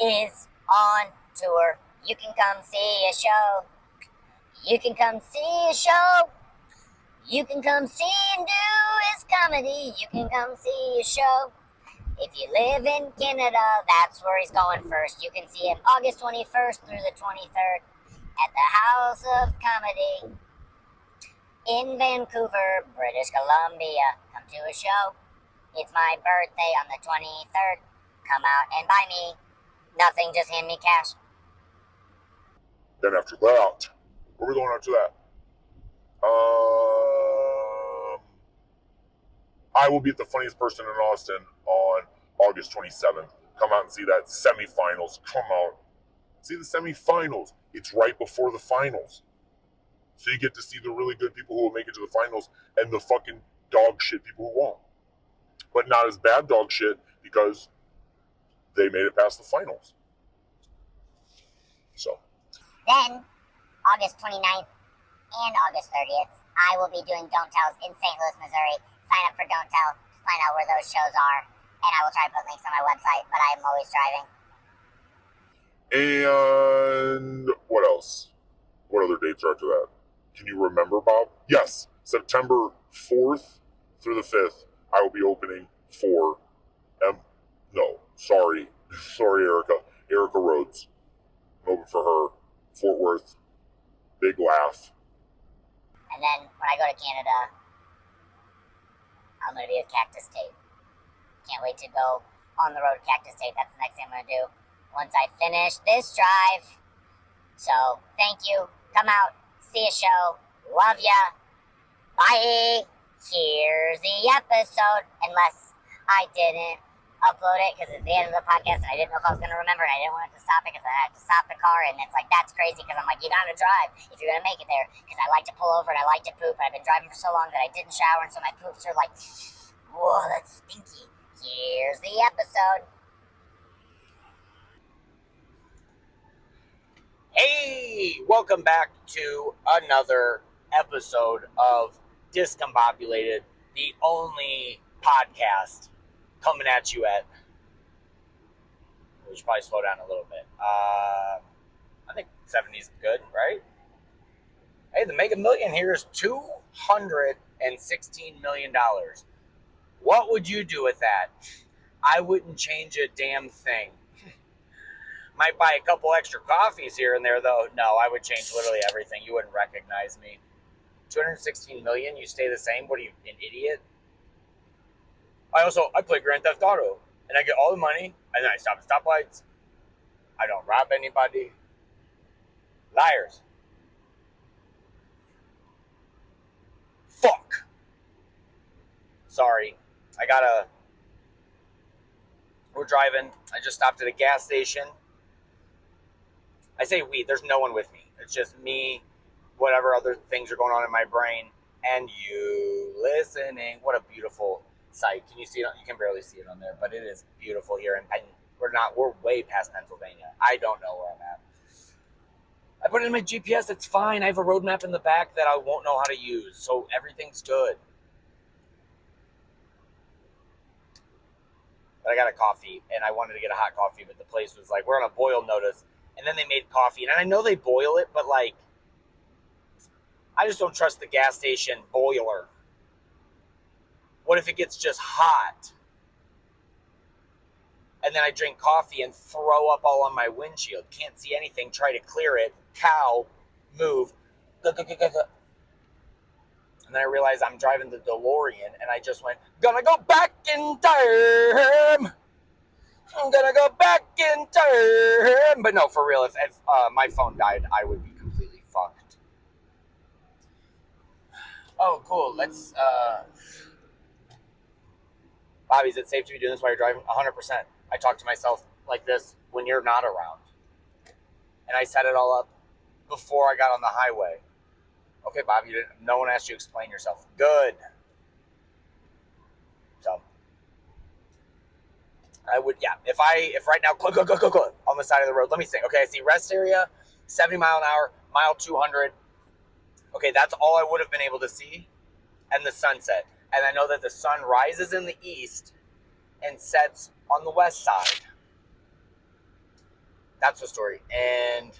is on tour. You can come see a show. You can come see a show. You can come see and do his comedy. You can come see a show. If you live in Canada, that's where he's going first. You can see him August 21st through the 23rd at the House of Comedy in Vancouver, British Columbia. Come to a show. It's my birthday on the 23rd. Come out and buy me nothing, just hand me cash. Then after that, where are we going after that? I will be at the Funniest Person in Austin on August 27th. Come out and see that semifinals. Come out. See the semifinals. It's right before the finals. So you get to see the really good people who will make it to the finals and the fucking dog shit people who won't. But not as bad dog shit because they made it past the finals. So. Then, August 29th and August 30th, I will be doing Don't Tells in St. Louis, Missouri. Sign up for Don't Tell to find out where those shows are. And I will try to put links on my website, but I am always driving. And what else? What other dates are after that? Can you remember, Bob? Yes, September 4th through the 5th, I will be opening for sorry, Erica Rhodes. I'm open for her. Fort Worth. Big laugh. And then when I go to Canada, I'm going to be with Cactus Tape. Can't wait to go on the road to Cactus Tape. That's the next thing I'm going to do once I finish this drive. So, thank you. Come out, see a show. Love ya. Bye. Here's the episode. Unless I didn't upload it because it's the end of the podcast and I didn't know if I was going to remember and I didn't want it to stop it because I had to stop the car and it's like, that's crazy because I'm like, you got to drive if you're going to make it there because I like to pull over and I like to poop and I've been driving for so long that I didn't shower and so my poops are like, whoa, that's stinky. Here's the episode. Hey, welcome back to another episode of Discombobulated, the only podcast coming at you at, we should probably slow down a little bit. I think 70 is good, right? Hey, the Mega Million here is $216 million. What would you do with that? I wouldn't change a damn thing. Might buy a couple extra coffees here and there, though. No, I would change literally everything. You wouldn't recognize me. 216 million, you stay the same? What are you, an idiot? I play Grand Theft Auto, and I get all the money, and then I stop at stoplights. I don't rob anybody. Liars. Fuck. Sorry. We're driving. I just stopped at a gas station. I say we, there's no one with me. It's just me, whatever other things are going on in my brain, and you listening. What a beautiful sight. Can you see it? You can barely see it on there, but it is beautiful here. And we're way past Pennsylvania. I don't know where I'm at. I put it in my GPS. It's fine. I have a road map in the back that I won't know how to use. So everything's good. But I got a coffee and I wanted to get a hot coffee, but the place was like, we're on a boil notice. And then they made coffee. And I know they boil it, but like, I just don't trust the gas station boiler. What if it gets just hot? And then I drink coffee and throw up all on my windshield. Can't see anything. Try to clear it. Cow. Move. And then I realized I'm driving the DeLorean. And I just went, gonna go back in time. I'm gonna go back in time. But no, for real, if my phone died, I would be completely fucked. Oh, cool. Let's... Bobby, is it safe to be doing this while you're driving? 100%. I talk to myself like this when you're not around. And I set it all up before I got on the highway. Okay, Bobby, no one asked you to explain yourself. Good. So, I would, yeah. If right now, go, on the side of the road, let me think. Okay, I see rest area, 70 mile an hour, mile 200. Okay, that's all I would have been able to see. And the sunset. And I know that the sun rises in the east and sets on the west side. That's the story. And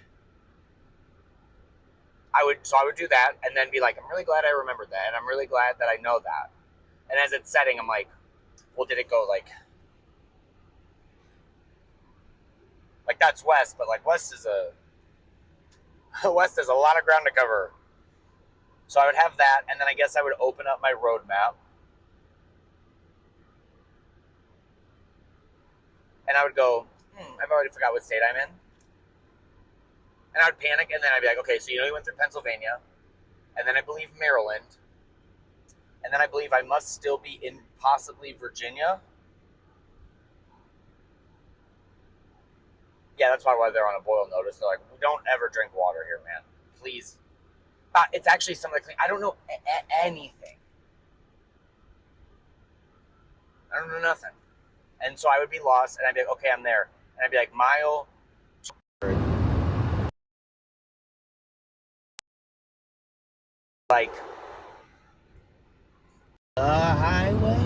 I would do that and then be like, I'm really glad I remembered that, and I'm really glad that I know that. And as it's setting, I'm like, well, did it go like that's west, but like west is a lot of ground to cover. So I would have that, and then I guess I would open up my road map, and I would go, I've already forgot what state I'm in. And I would panic, and then I'd be like, okay, so you went through Pennsylvania, and then I believe Maryland, and then I believe I must still be in possibly Virginia. Yeah, that's why they're on a boil notice. They're like, we don't ever drink water here, man. Please. It's actually some of the clean. I don't know anything. I don't know nothing. And so I would be lost, and I'd be like, okay, I'm there. And I'd be like, mile. Like, the highway.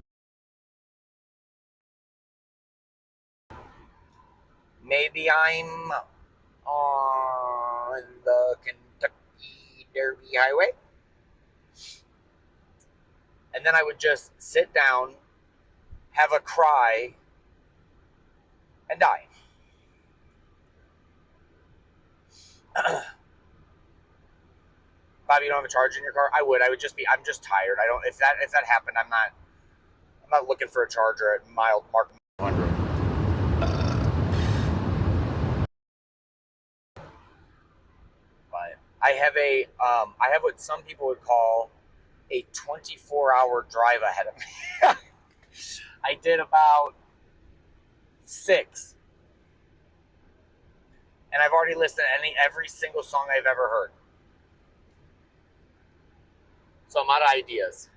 Maybe I'm on the Kentucky Derby Highway. And then I would just sit down, have a cry, and die. Bobby, you don't have a charger in your car? I would just be, I'm just tired. I don't, if that happened, I'm not looking for a charger at mile mark 100. But I have what some people would call a 24-hour drive ahead of me. I did about 6. And I've already listened to every single song I've ever heard. So I'm out of ideas.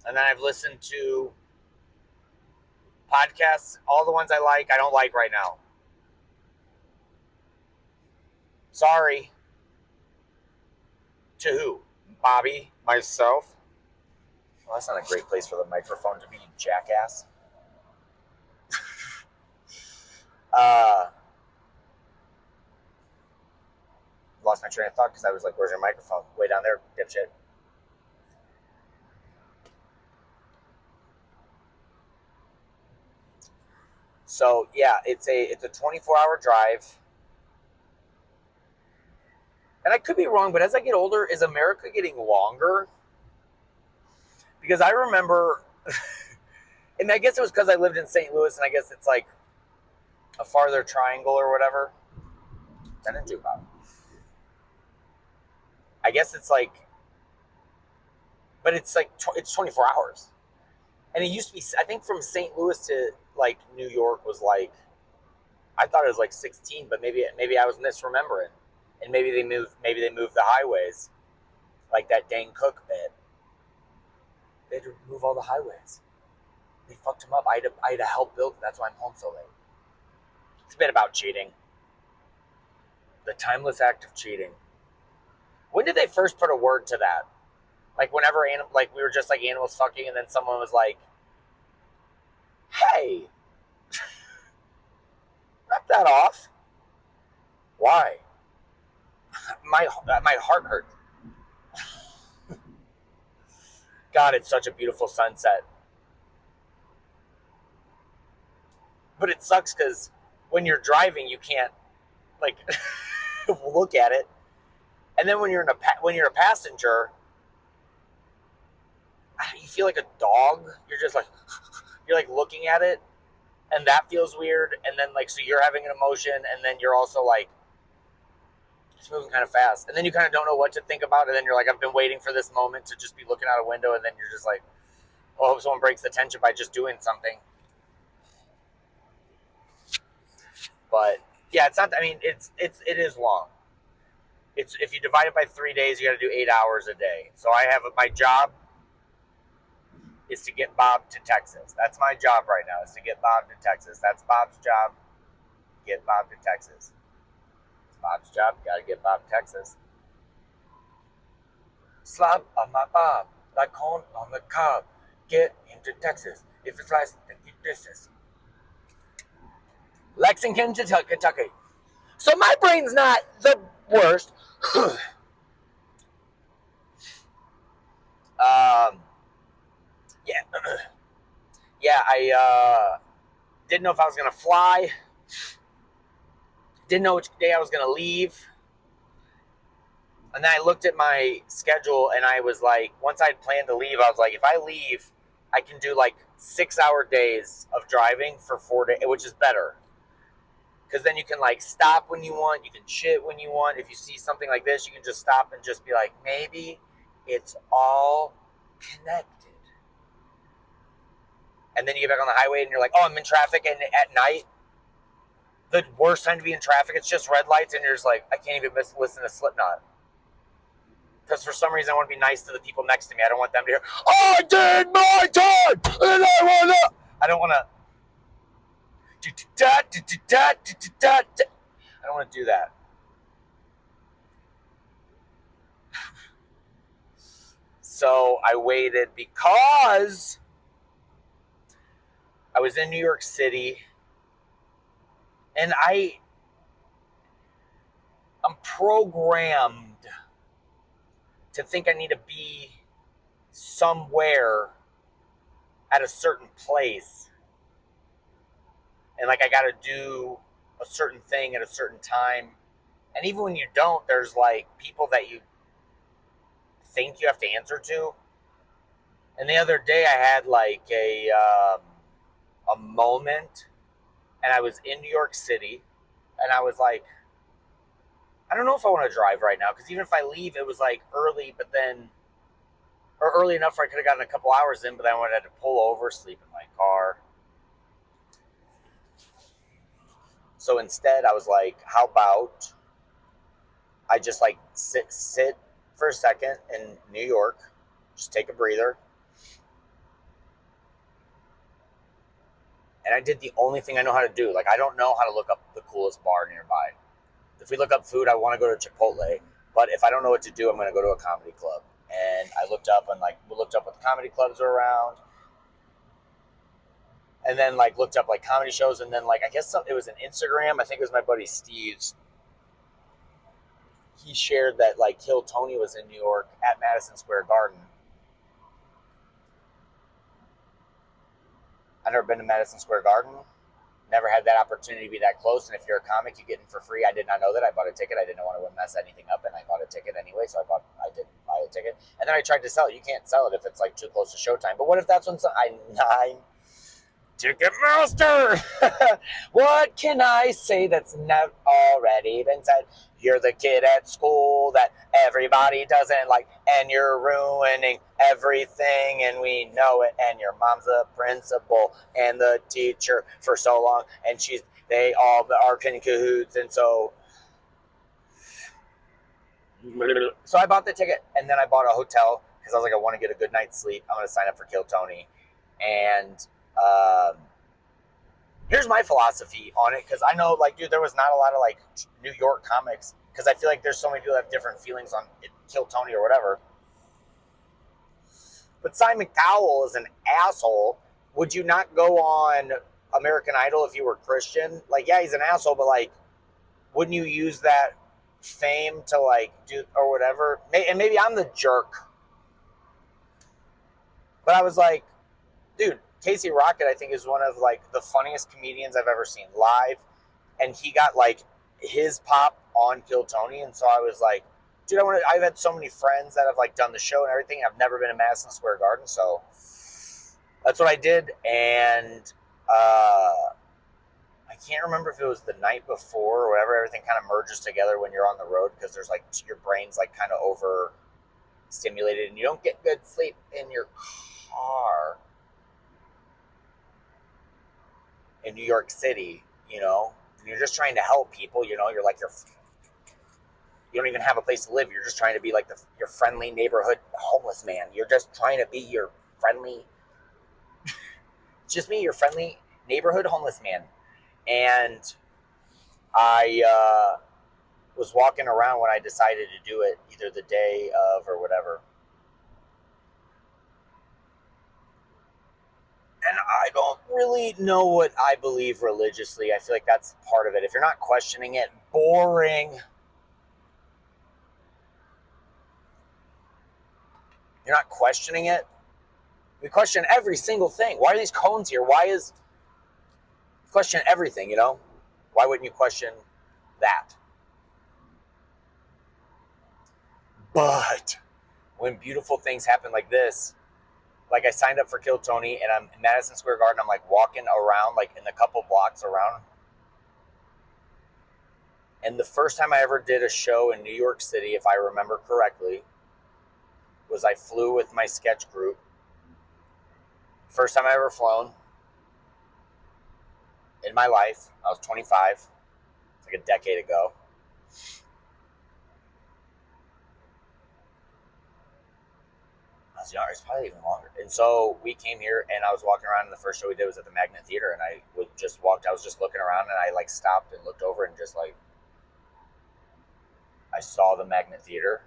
And then I've listened to podcasts, all the ones I don't like right now. Sorry. To who? Bobby? Myself? Well, that's not a great place for the microphone to be, you jackass. Lost my train of thought because I was like, where's your microphone? Way down there, dipshit. So yeah, it's a 24-hour drive. And I could be wrong, but as I get older, is America getting longer? Because I remember, and I guess it was because I lived in St. Louis, and I guess it's like a farther triangle or whatever. I didn't do about it. I guess it's like, but it's like, it's 24 hours. And it used to be, I think from St. Louis to like New York was like, I thought it was like 16, but maybe I was misremembering. And maybe they moved the highways, like that Dane Cook bit. They had to remove all the highways. They fucked him up. I had to help build it. That's why I'm home so late. It's a bit about cheating. The timeless act of cheating. When did they first put a word to that? Like whenever we were just like animals fucking, and then someone was like, "Hey, knock that off." Why? My heart hurts. God, it's such a beautiful sunset. But it sucks because when you're driving, you can't like look at it. And then when you're a passenger, you feel like a dog. You're just like looking at it, and that feels weird. And then like so you're having an emotion, and then you're also like it's moving kind of fast, and then you kind of don't know what to think about, and then you're like, I've been waiting for this moment to just be looking out a window, and then you're just like, oh, I hope someone breaks the tension by just doing something. But yeah, it's not. I mean, it is long. It's if you divide it by 3 days, you got to do 8 hours a day. So I have my job is to get Bob to Texas. That's my job right now, is to get Bob to Texas. That's Bob's job. Get Bob to Texas. It's Bob's job. Got to get Bob to Texas. Slap on my Bob, like corn on the cob. Get him to Texas. If it's rice, then eat dishes. Lexington, Kentucky. So my brain's not the worst. Yeah. Yeah, I didn't know if I was going to fly. Didn't know which day I was going to leave. And then I looked at my schedule and I was like, once I'd planned to leave, I was like, if I leave, I can do like 6-hour days of driving for 4 days, which is better. Because then you can like stop when you want, you can shit when you want. If you see something like this, you can just stop and just be like, maybe it's all connected. And then you get back on the highway and you're like, oh, I'm in traffic. And at night, the worst time to be in traffic, it's just red lights. And you're just like, I can't even listen to Slipknot. Because for some reason, I want to be nice to the people next to me. I don't want them to hear, I did my time and I don't want to. I don't want to do that. So I waited because I was in New York City and I'm programmed to think I need to be somewhere at a certain place. And like I got to do a certain thing at a certain time. And even when you don't, there's like people that you think you have to answer to. And the other day I had like a moment, and I was in New York City, and I was like, I don't know if I want to drive right now, because even if I leave, it was like early, but then, or early enough where I could have gotten a couple hours in, but then I wanted to pull over, sleep in my car. So instead, I was like, how about I just like sit for a second in New York, just take a breather. And I did the only thing I know how to do. Like, I don't know how to look up the coolest bar nearby. If we look up food, I want to go to Chipotle. But if I don't know what to do, I'm going to go to a comedy club. And I looked up and like looked up what the comedy clubs are around. And then like looked up like comedy shows. And then like, I guess it was an Instagram. I think it was my buddy Steve's. He shared that like Kill Tony was in New York at Madison Square Garden. I've never been to Madison Square Garden. Never had that opportunity to be that close. And if you're a comic, you get in for free. I did not know that. I bought a ticket. I didn't want to mess anything up, and I bought a ticket anyway. So I did buy a ticket. And then I tried to sell it. You can't sell it if it's like too close to showtime. But what if that's when I'm Ticketmaster? What can I say that's not already been said? You're the kid at school that everybody doesn't like, and you're ruining everything, and we know it, and your mom's the principal and the teacher for so long, and they all are in cahoots, and so I bought the ticket, and then I bought a hotel, because I was like, I want to get a good night's sleep. I'm going to sign up for Kill Tony, and here's my philosophy on it, because I know, like, dude, there was not a lot of, like, New York comics, because I feel like there's so many people that have different feelings on Kill Tony or whatever. But Simon Cowell is an asshole. Would you not go on American Idol if you were Christian? Like, yeah, he's an asshole, but, like, wouldn't you use that fame to, like, do, or whatever? And maybe I'm the jerk. But I was like, dude, Casey Rocket, I think, is one of like the funniest comedians I've ever seen live, and he got like his pop on Kill Tony, and so I was like, dude, I've had so many friends that have like done the show and everything. I've never been to Madison Square Garden, so that's what I did, and I can't remember if it was the night before or whatever. Everything kind of merges together when you're on the road, because there's like your brain's like kind of overstimulated, and you don't get good sleep in your car. In New York City, you know, and you're just trying to help people, you know, you don't even have a place to live. You're just trying to be like your friendly neighborhood homeless man. You're just trying to be your friendly, just me, your friendly neighborhood homeless man. And I was walking around when I decided to do it, either the day of or whatever. And I don't really know what I believe religiously. I feel like that's part of it. If you're not questioning it, boring. You're not questioning it. We question every single thing. Why are these cones here? Question everything, you know? Why wouldn't you question that? But when beautiful things happen like this, like I signed up for Kill Tony and I'm in Madison Square Garden, I'm like walking around like in a couple blocks around. And the first time I ever did a show in New York City, if I remember correctly, was I flew with my sketch group. First time I ever flown in my life. I was 25. It's like a decade ago. I was younger. It's probably even longer. And so we came here and I was walking around and the first show we did was at the Magnet Theater and I was just looking around and I like stopped and looked over and just like, I saw the Magnet Theater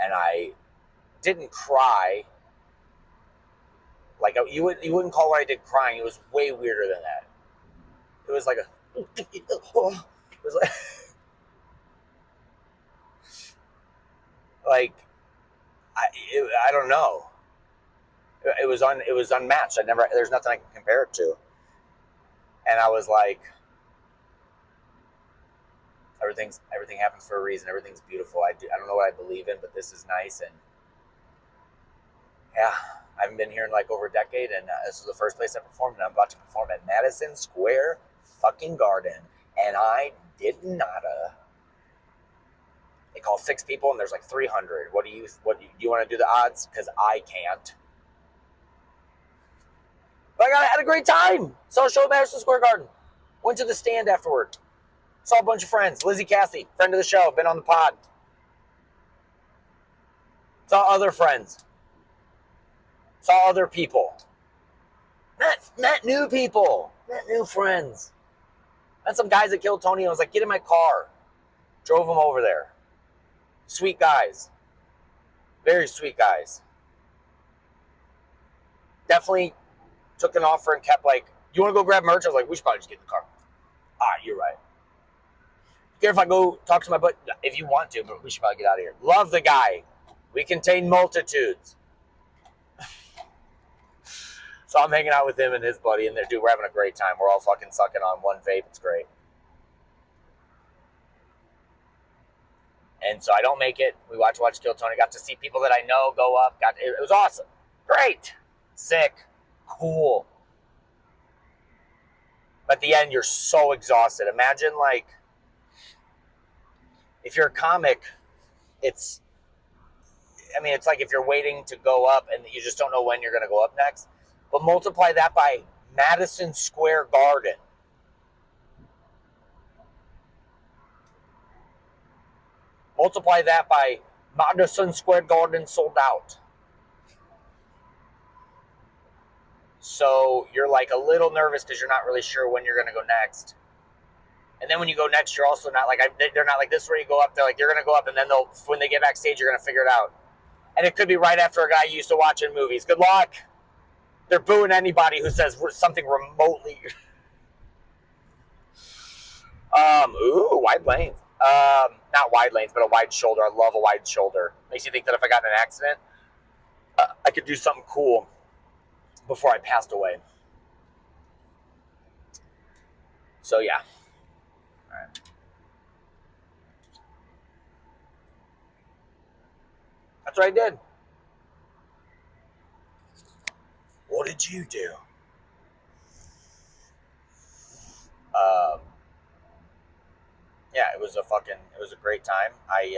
and I didn't cry. Like you wouldn't call what I did crying. It was way weirder than that. It was like it was like I don't know. It was unmatched. There's nothing I can compare it to. And I was like, everything happens for a reason. Everything's beautiful. I don't know what I believe in, but this is nice. And yeah, I haven't been here in like over a decade, and this is the first place I performed, and I'm about to perform at Madison Square fucking Garden, and I did nada. They call 6 people, and there's like 300. Do you want to do the odds? Because I can't. But I had a great time. Saw a show at Madison Square Garden. Went to the stand afterward. Saw a bunch of friends. Lizzie Cassie, friend of the show, been on the pod. Saw other friends. Saw other people. Met new people. Met new friends. Met some guys that killed Tony. I was like, get in my car. Drove them over there. Sweet guys. Very sweet guys. Definitely took an offer and kept like, you want to go grab merch? I was like, we should probably just get in the car. You're right. Care if I go talk to my buddy? If you want to, but we should probably get out of here. Love the guy. We contain multitudes. So I'm hanging out with him and his buddy, and we're having a great time. We're all fucking sucking on one vape. It's great. And so I don't make it. We watch Kill Tony. Got to see people that I know go up. It was awesome. Great. Sick. Cool. But at the end, you're so exhausted. Imagine like, if you're a comic, it's like if you're waiting to go up and you just don't know when you're going to go up next. But multiply that by Madison Square Garden. Multiply that by Madison Square Garden sold out. So you're like a little nervous because you're not really sure when you're going to go next. And then when you go next, you're also not like, they're not like, this is where you go up. They're like, you're going to go up, and then when they get backstage, you're going to figure it out. And it could be right after a guy you used to watch in movies. Good luck. They're booing anybody who says something remotely. Wide lanes. Not wide lanes, but a wide shoulder. I love a wide shoulder. Makes you think that if I got in an accident, I could do something cool before I passed away. So yeah. All right. That's what I did. What did you do? Yeah, it was a great time. I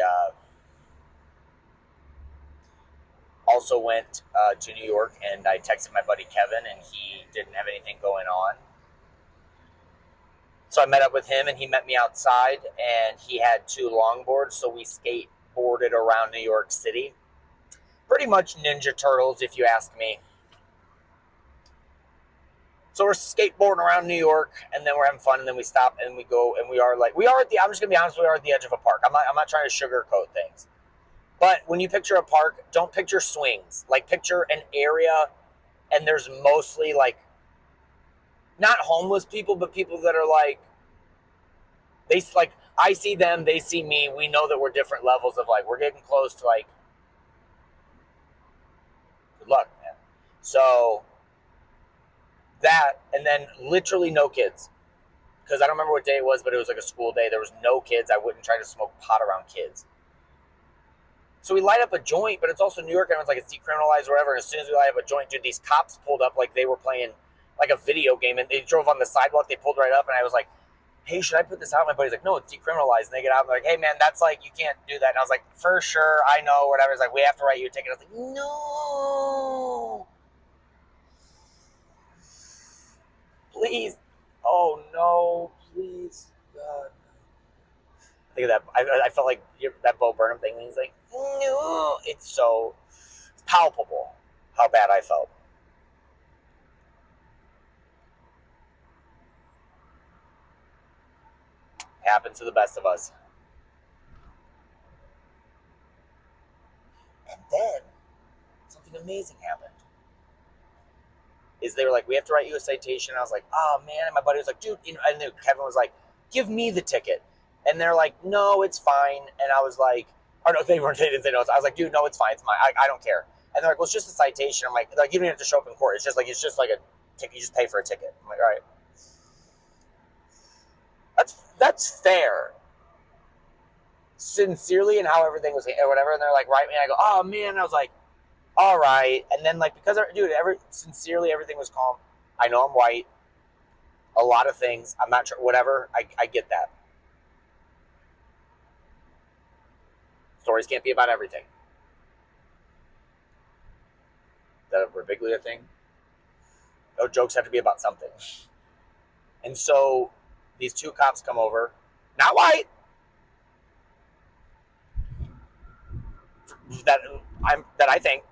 also went to New York, and I texted my buddy Kevin, and he didn't have anything going on. So I met up with him, and he met me outside, and he had 2 longboards, so we skateboarded around New York City. Pretty much Ninja Turtles, if you ask me. So we're skateboarding around New York, and then we're having fun, and then we stop, and we go, and I'm just going to be honest, we are at the edge of a park. I'm not trying to sugarcoat things. But when you picture a park, don't picture swings. Like, picture an area and there's mostly like not homeless people, but people that are like, they like, I see them, they see me, we know that we're different levels of like, we're getting close to like, good luck, man. So that, and then literally no kids. Because I don't remember what day it was, but it was like a school day. There was no kids. I wouldn't try to smoke pot around kids. So we light up a joint, but it's also New York, and it's like it's decriminalized or whatever. And as soon as we light up a joint, dude, these cops pulled up like they were playing like a video game, and they drove on the sidewalk. They pulled right up, and I was like, hey, should I put this out? My buddy's like, no, it's decriminalized. And they get out, and they're like, hey, man, that's like, you can't do that. And I was like, for sure, I know, whatever. It's like, we have to write you a ticket. I was like, no. Please. Oh, no, please. God. Think of that. I felt like that Bo Burnham thing when he's like, no. It's so palpable how bad I felt. Happens to the best of us. And then something amazing happened. Is they were like, we have to write you a citation. I was like, oh man. And my buddy was like, dude, you know, and then Kevin was like, give me the ticket. And they're like, no, it's fine. And I was like, or no, they didn't say no. I was like, dude, no, it's fine. It's mine. I don't care. And they're like, well, it's just a citation. I'm like, you don't have to show up in court. It's just like a ticket. You just pay for a ticket. I'm like, all right. That's fair. Sincerely, and how everything was or whatever. And they're like, right, man. I go, oh man. I was like, all right. And then like, because dude, sincerely, everything was calm. I know I'm white. A lot of things. I'm not sure. Whatever. I get that. Stories can't be about everything. Is that a Rabiglia thing? No, jokes have to be about something. And so these two cops come over, not white, that I think,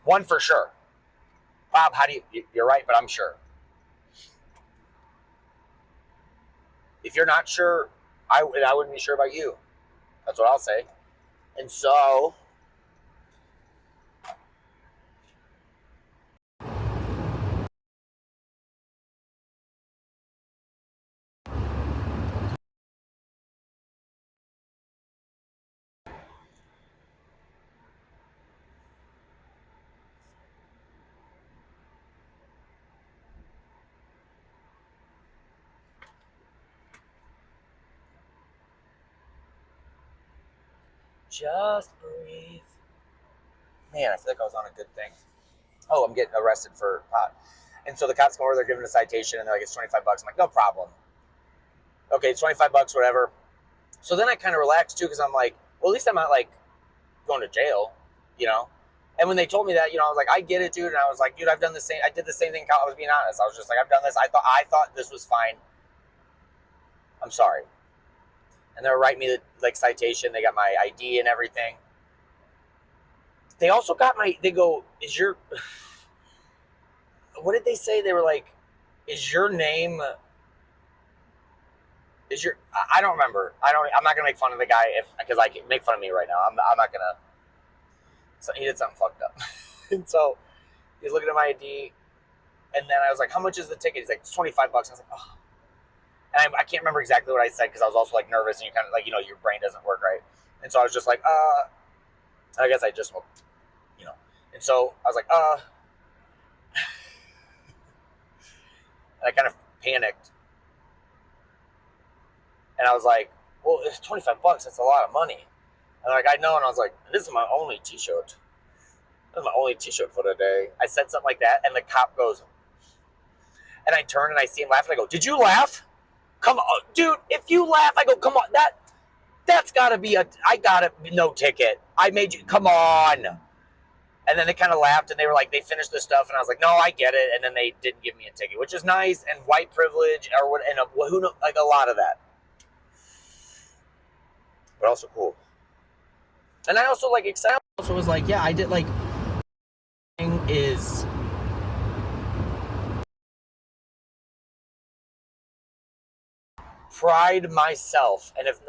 one for sure. Bob, how do you're right, but I'm sure. If you're not sure, I wouldn't be sure about you. That's what I'll say. And so just breathe. Man, I feel like I was on a good thing. Oh, I'm getting arrested for pot. And so the cops come over, they're giving a citation, and they're like, it's $25. I'm like, no problem. Okay, it's $25, whatever. So then I kind of relaxed too, because I'm like, well, at least I'm not like going to jail, you know? And when they told me that, you know, I was like, I get it, dude. And I was like, dude, I did the same thing. I was being honest. I was just like, I've done this. I thought this was fine. I'm sorry. And they were writing me the like citation. They got my ID and everything. They also got they go, what did they say? They were like, is your name, I don't remember. I'm not going to make fun of the guy because I can make fun of me right now. I'm not going to. So he did something fucked up. And so he's looking at my ID. And then I was like, how much is the ticket? He's like, it's $25. I was like, oh. And I can't remember exactly what I said because I was also like nervous and you kind of like, you know, your brain doesn't work right. And so I was just like, I guess I just smoked, you know. And so I was like, and I kind of panicked. And I was like, well, it's $25. That's a lot of money. And like, I know. And I was like, this is my only t-shirt. This is my only t-shirt for the day. I said something like that. And the cop goes, and I turn and I see him laugh. And I go, did you laugh? Come on, dude. If you laugh, I go, come on. That's got to be no ticket. I made you, come on. And then they kind of laughed and they were like, they finished the stuff. And I was like, no, I get it. And then they didn't give me a ticket, which is nice. And white privilege or what, and who knows, like a lot of that. But also cool. And I also like excited. Also was like, yeah, I did like is pride myself, and if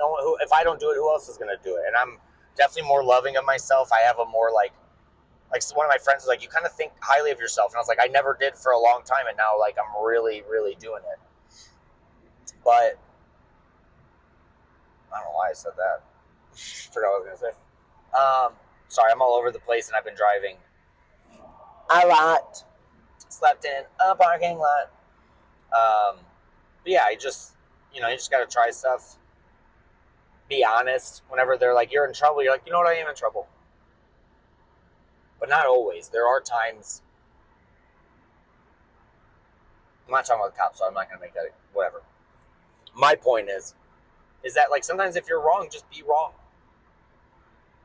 I don't do it, who else is gonna do it? And I'm definitely more loving of myself. I have a more like Like, so one of my friends was like, you kind of think highly of yourself. And I was like, I never did for a long time. And now, like, I'm really, really doing it. But I don't know why I said that. Forgot what I was going to say. Sorry, I'm all over the place and I've been driving a lot. Slept in a parking lot. But yeah, you just got to try stuff. Be honest. Whenever they're like, you're in trouble, you're like, you know what, I am in trouble. But not always. There are times. I'm not talking about the cops, so I'm not going to make that, whatever. My point is that, like, sometimes if you're wrong, just be wrong.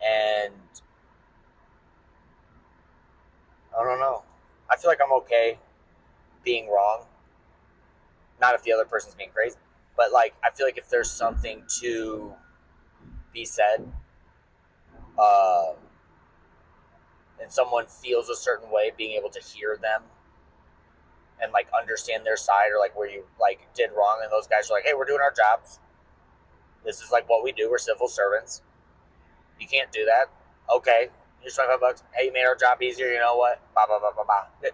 And I don't know. I feel like I'm okay being wrong. Not if the other person's being crazy. But, like, I feel like if there's something to be said, and someone feels a certain way, being able to hear them and, like, understand their side, or, like, where you, like, did wrong, and those guys are like, hey, we're doing our jobs. This is, like, what we do. We're civil servants. You can't do that. Okay, here's $25. Hey, you made our job easier. You know what? Bah, bah, bah, bah, bah. Good.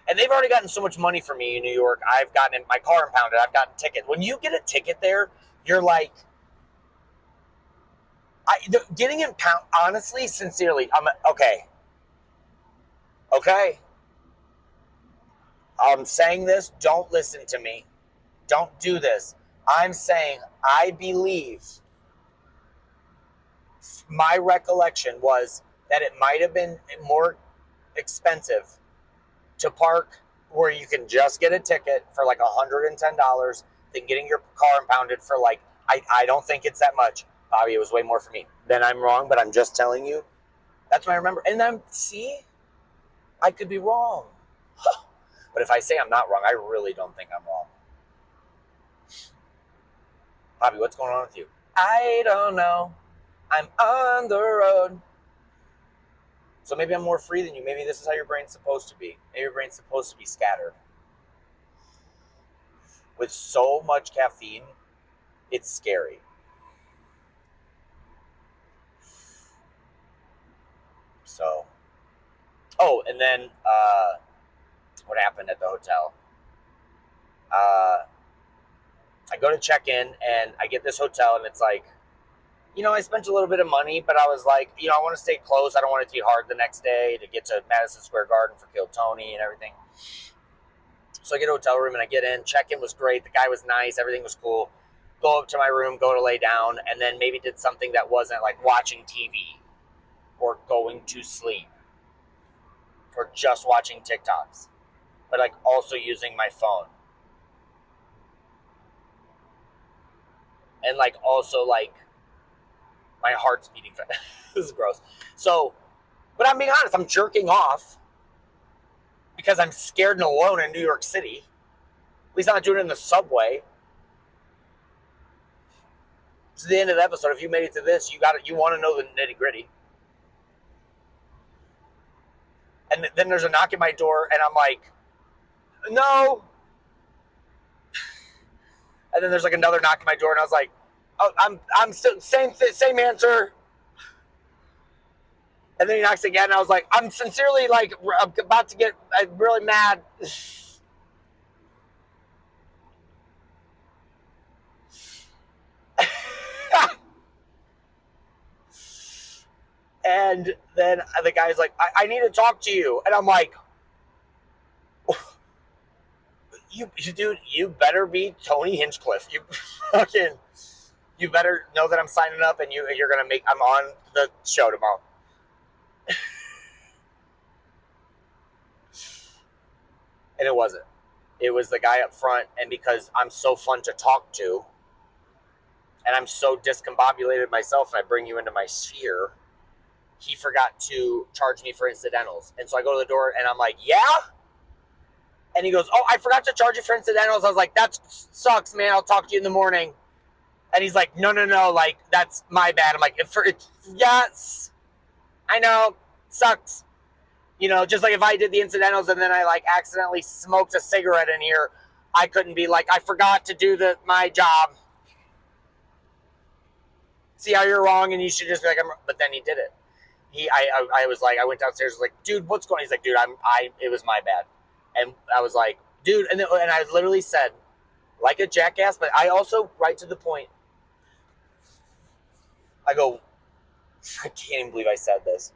And they've already gotten so much money from me in New York. I've gotten my car impounded. I've gotten tickets. When you get a ticket there, you're like, getting impounded, honestly, sincerely, okay. I'm saying this. Don't listen to me. Don't do this. I'm saying I believe my recollection was that it might have been more expensive to park where you can just get a ticket for like $110 than getting your car impounded for like, I don't think it's that much. Bobby, it was way more for me. Then I'm wrong, but I'm just telling you. That's what I remember. And then, see, I could be wrong. But if I say I'm not wrong, I really don't think I'm wrong. Bobby, what's going on with you? I don't know. I'm on the road. So maybe I'm more free than you. Maybe this is how your brain's supposed to be. Maybe your brain's supposed to be scattered. With so much caffeine, it's scary. So, and then what happened at the hotel? I go to check in, and I get this hotel, and it's like, I spent a little bit of money, but I was like, I want to stay close. I don't want it to be hard the next day to get to Madison Square Garden for Kill Tony and everything. So I get a hotel room, and I get in. Check-in was great. The guy was nice. Everything was cool. Go up to my room, go to lay down, and then maybe did something that wasn't like watching TV or going to sleep or just watching TikToks, but like also using my phone. And like also like my heart's beating fast. This is gross. So, but I'm being honest, I'm jerking off because I'm scared and alone in New York City. At least I'm not doing it in the subway. This is the end of the episode. If you made it to this, you want to know the nitty gritty. And then there's a knock at my door, and I'm like, no. And then there's like another knock at my door, and I was like, oh, I'm still same answer. And then he knocks again, and I was like, I'm sincerely like about to get really mad. And then the guy's like, I need to talk to you. And I'm like, dude, you better be Tony Hinchcliffe. You better know that I'm signing up, and you're going to I'm on the show tomorrow. And it wasn't. It was the guy up front, and because I'm so fun to talk to, and I'm so discombobulated myself, and I bring you into my sphere, he forgot to charge me for incidentals. And so I go to the door, and I'm like, yeah? And he goes, oh, I forgot to charge you for incidentals. I was like, that sucks, man. I'll talk to you in the morning. And he's like, no, like, that's my bad. I'm like, yes, I know, sucks. Just like if I did the incidentals and then I like accidentally smoked a cigarette in here, I couldn't be like, I forgot to do my job. See how you're wrong, and you should just be like, but then he did it. I was like, I went downstairs, was like, dude, what's going on? He's like, dude, it was my bad. And I was like, dude, and I literally said, like a jackass, but I also, right to the point, I go, I can't even believe I said this,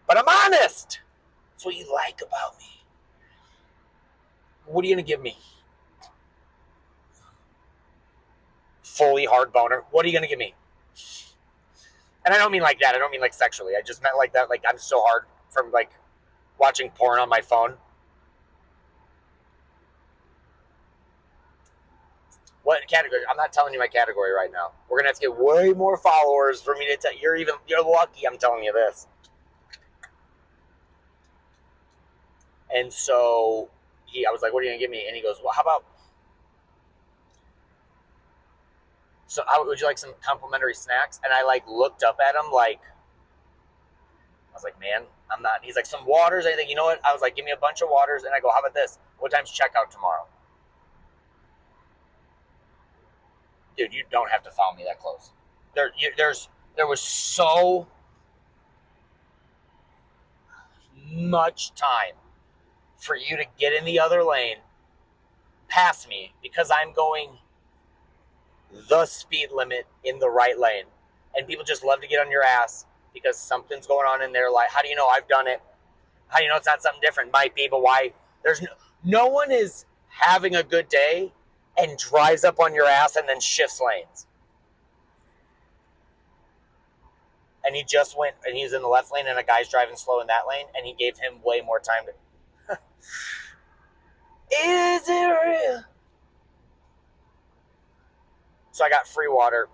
but I'm honest. That's what you like about me. What are you going to give me? Fully hard boner. What are you going to give me? And I don't mean like that. I don't mean like sexually. I just meant like that. Like I'm so hard from like watching porn on my phone. What category? I'm not telling you my category right now. We're going to have to get way more followers for me to tell. You're lucky I'm telling you this. And so I was like, what are you going to give me? And he goes, well, how about, so how would you like some complimentary snacks? And I like looked up at him like, I was like, man, I'm not. He's like, some waters, anything. You know what? I was like, give me a bunch of waters. And I go, how about this? What time's checkout tomorrow? Dude, you don't have to follow me that close. There was so much time for you to get in the other lane, pass me, because I'm going the speed limit in the right lane. And people just love to get on your ass because something's going on in their life. How do you know I've done it? How do you know it's not something different? Might be, but why? There's no one is having a good day and drives up on your ass and then shifts lanes. And he just went, and he's in the left lane, and a guy's driving slow in that lane, and he gave him way more time to. Is it real? So I got free water.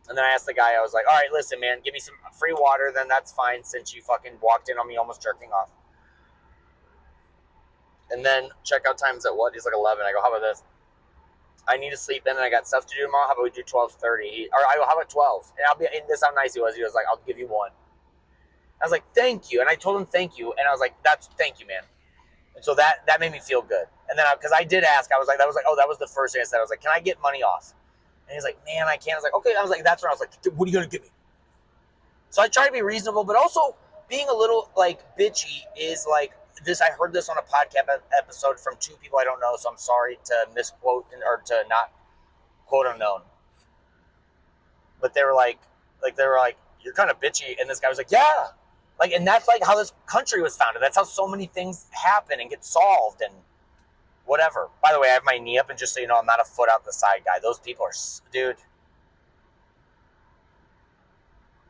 And then I asked the guy, I was like, all right, listen, man, give me some free water, then that's fine since you fucking walked in on me almost jerking off. And then checkout time's at what? He's like 11. I go, how about this? I need to sleep in and I got stuff to do tomorrow. How about we do 12:30? Or I go, how about 12? And I'll be in this how nice he was. He was like, I'll give you one. I was like, thank you. And I told him thank you. And I was like, thank you, man. And so that made me feel good. And then because I did ask, oh, that was the first thing I said. I was like, can I get money off? And he's like, man, I can't. I was like, okay. I was like, that's when I was like, what are you going to give me? So I try to be reasonable, but also being a little like bitchy is like this. I heard this on a podcast episode from two people I don't know. So I'm sorry to misquote or to not quote unknown. But they were like, you're kind of bitchy. And this guy was like, yeah. Like, and that's like how this country was founded. That's how so many things happen and get solved and whatever. By the way, I have my knee up, and just so you know, I'm not a foot out the side guy. Those people are, dude.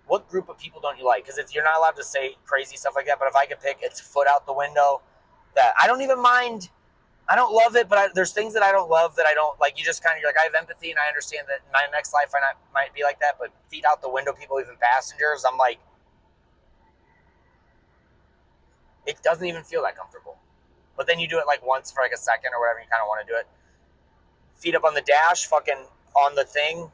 What group of people don't you like? Because you're not allowed to say crazy stuff like that. But if I could pick, it's foot out the window. That I don't even mind. I don't love it, but there's things that I don't love that I don't like. You just kind of, you're like, I have empathy, and I understand that in my next life I might be like that. But feet out the window, people, even passengers, I'm like, it doesn't even feel that comfortable. But then you do it like once for like a second or whatever, you kind of want to do it. Feet up on the dash, fucking on the thing.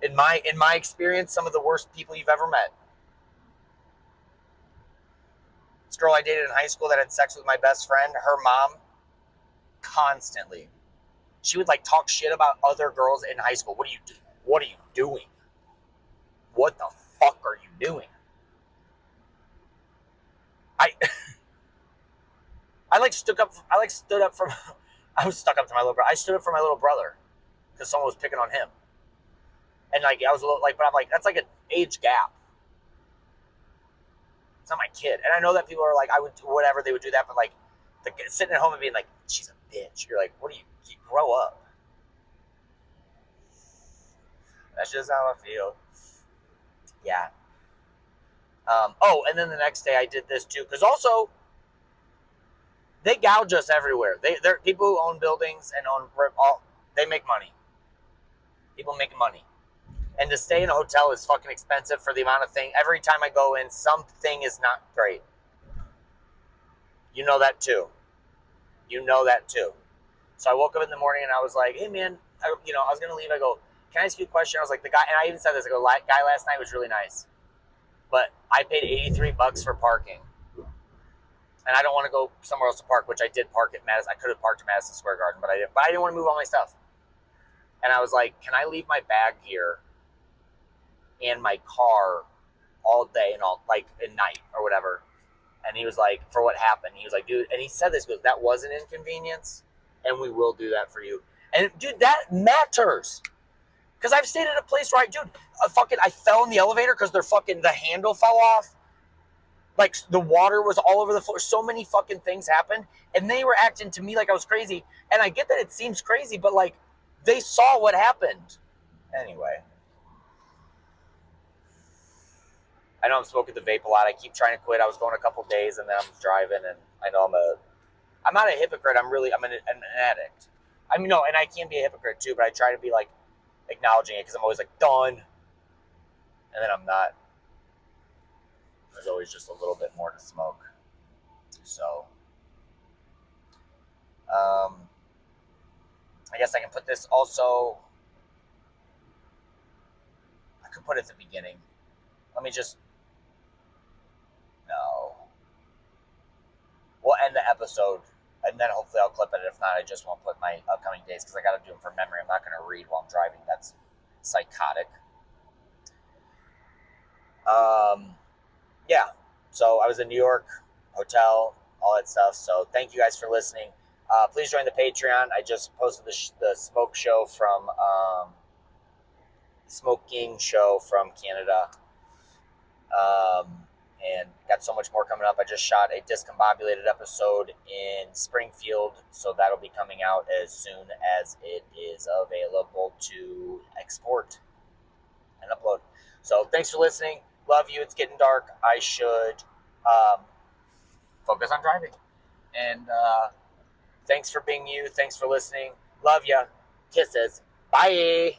In my experience, some of the worst people you've ever met. This girl I dated in high school that had sex with my best friend, her mom, constantly. She would like talk shit about other girls in high school. What are you doing? What the fuck are you doing? I stood up for my little brother because someone was picking on him. And like I was a little like, but I'm like, that's like an age gap. It's not my kid. And I know that people are like, I would do whatever, they would do that, but like sitting at home and being like, she's a bitch. You're like, you grow up. That's just how I feel. Yeah. And then the next day I did this too, because also they gouge us everywhere. They're people who own buildings and they make money. People make money. And to stay in a hotel is fucking expensive for the amount of thing. Every time I go in, something is not great. You know that too. So I woke up in the morning and I was like, hey man, I was going to leave. I go, can I ask you a question? I was like, the guy, and I even said this, I go, guy last night was really nice. But I paid $83 for parking. And I don't want to go somewhere else to park, which I did park at Madison. I could have parked at Madison Square Garden, but I didn't. But I didn't want to move all my stuff. And I was like, can I leave my bag here and my car all day and all, like, at night or whatever. And he was like, for what happened, he was like, dude, and he said this, he goes, that was an inconvenience, and we will do that for you. And dude, that matters. Because I've stayed at a place where I fell in the elevator because the handle fell off. Like, the water was all over the floor. So many fucking things happened, and they were acting to me like I was crazy. And I get that it seems crazy, but like, they saw what happened. Anyway. I know I'm smoking the vape a lot. I keep trying to quit. I was going a couple days, and then I'm driving, and I know I'm not a hypocrite. I'm an addict. I mean, no, and I can be a hypocrite too, but I try to be like acknowledging it because I'm always like, done. And then I'm not. There's always just a little bit more to smoke. So, I guess I can put this also. I could put it at the beginning. Let me just. No. We'll end the episode, and then hopefully I'll clip it. If not, I just won't put my upcoming days because I got to do them from memory. I'm not going to read while I'm driving. That's psychotic. Yeah. So I was in New York, hotel, all that stuff. So thank you guys for listening. Please join the Patreon. I just posted the smoke show from smoking show from Canada. And got so much more coming up. I just shot a Discombobulated episode in Springfield, so that'll be coming out as soon as it is available to export and upload. So thanks for listening. Love you. It's getting dark. I should focus on driving. And thanks for being you. Thanks for listening. Love ya. Kisses. Bye.